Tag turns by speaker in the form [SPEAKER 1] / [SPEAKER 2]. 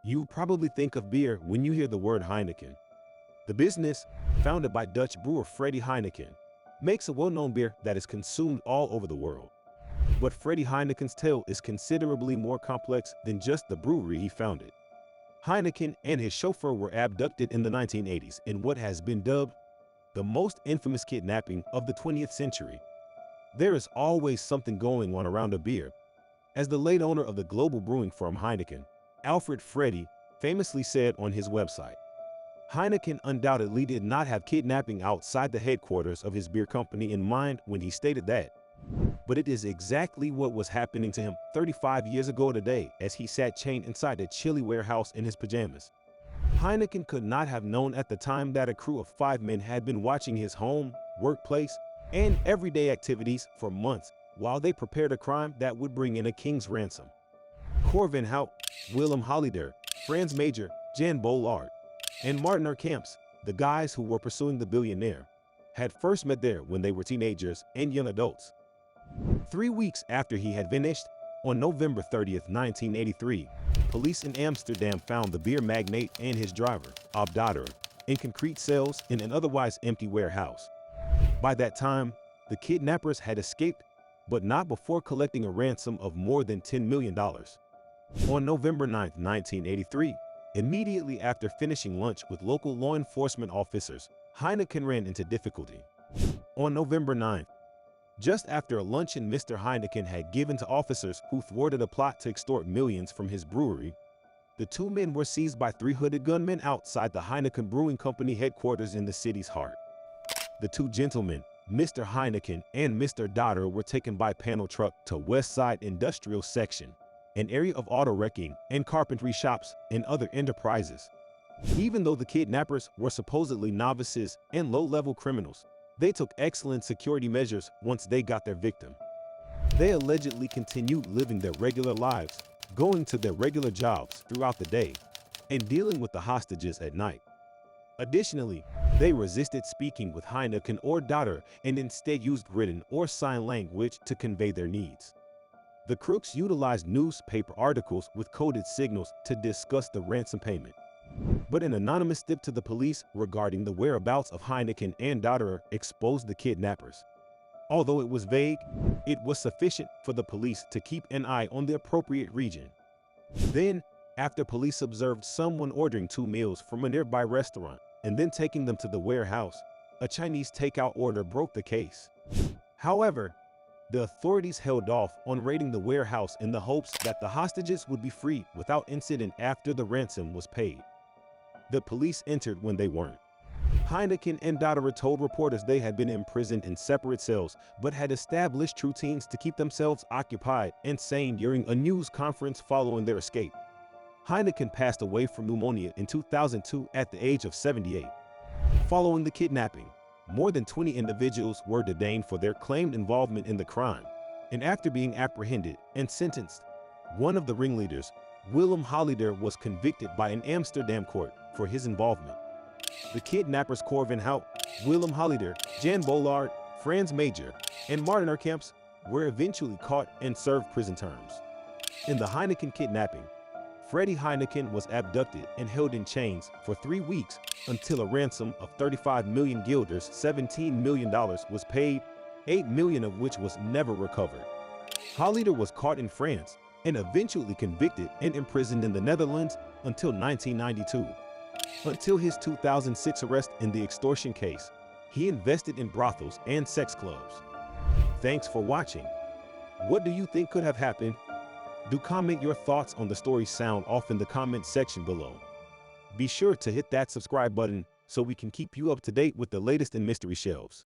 [SPEAKER 1] You probably think of beer when you hear the word Heineken. The business, founded by Dutch brewer Freddie Heineken, makes a well-known beer that is consumed all over the world. But Freddie Heineken's tale is considerably more complex than just the brewery he founded. Heineken and his chauffeur were abducted in the 1980s in what has been dubbed the most infamous kidnapping of the 20th century. There is always something going on around a beer, as the late owner of the global brewing firm Heineken, Alfred Freddie, famously said on his website. Heineken undoubtedly did not have kidnapping outside the headquarters of his beer company in mind when he stated that. But it is exactly what was happening to him 35 years ago today as he sat chained inside a chilly warehouse in his pajamas. Heineken could not have known at the time that a crew of 5 men had been watching his home, workplace, and everyday activities for months while they prepared a crime that would bring in a king's ransom. Corvin Hout, Willem Holleder, Franz Major, Jan Bollard, and Martin Camps, the guys who were pursuing the billionaire, had first met there when they were teenagers and young adults. 3 weeks after he had vanished, on November 30th, 1983, police in Amsterdam found the beer magnate and his driver, Abdader, in concrete cells in an otherwise empty warehouse. By that time, the kidnappers had escaped, but not before collecting a ransom of more than $10 million. On November 9th, 1983, immediately after finishing lunch with local law enforcement officers, Heineken ran into difficulty. On November 9th, just after a luncheon Mr. Heineken had given to officers who thwarted a plot to extort millions from his brewery, the 2 men were seized by 3 hooded gunmen outside the Heineken Brewing Company headquarters in the city's heart. The 2 gentlemen, Mr. Heineken and Mr. Dodder, were taken by panel truck to West Side Industrial Section, an area of auto wrecking and carpentry shops and other enterprises. Even though the kidnappers were supposedly novices and low-level criminals, they took excellent security measures once they got their victim. They allegedly continued living their regular lives, going to their regular jobs throughout the day, and dealing with the hostages at night. Additionally, they resisted speaking with Heineken or Dodder and instead used written or sign language to convey their needs. The crooks utilized newspaper articles with coded signals to discuss the ransom payment. But an anonymous tip to the police regarding the whereabouts of Heineken and Dodder exposed the kidnappers. Although it was vague, it was sufficient for the police to keep an eye on the appropriate region. Then, after police observed someone ordering 2 meals from a nearby restaurant and then taking them to the warehouse, a Chinese takeout order broke the case. However, the authorities held off on raiding the warehouse in the hopes that the hostages would be freed without incident after the ransom was paid. The police entered when they weren't. Heineken and Dodder told reporters they had been imprisoned in separate cells but had established routines to keep themselves occupied and sane during a news conference following their escape. Heineken passed away from pneumonia in 2002 at the age of 78. Following the kidnapping, more than 20 individuals were detained for their claimed involvement in the crime, and after being apprehended and sentenced, one of the ringleaders, Willem Holleder, was convicted by an Amsterdam court for his involvement. The kidnappers Corvin Hout, Willem Holleder, Jan Bollard, Franz Major, and Martin Camps were eventually caught and served prison terms. In the Heineken kidnapping, Freddie Heineken was abducted and held in chains for 3 weeks until a ransom of 35 million guilders, $17 million, was paid, 8 million of which was never recovered. Holleder was caught in France and eventually convicted and imprisoned in the Netherlands until 1992. Until his 2006 arrest in the extortion case, he invested in brothels and sex clubs. Thanks for watching. What do you think could have happened? Do comment your thoughts on the story sound off in the comment section below. Be sure to hit that subscribe button so we can keep you up to date with the latest in mystery shelves.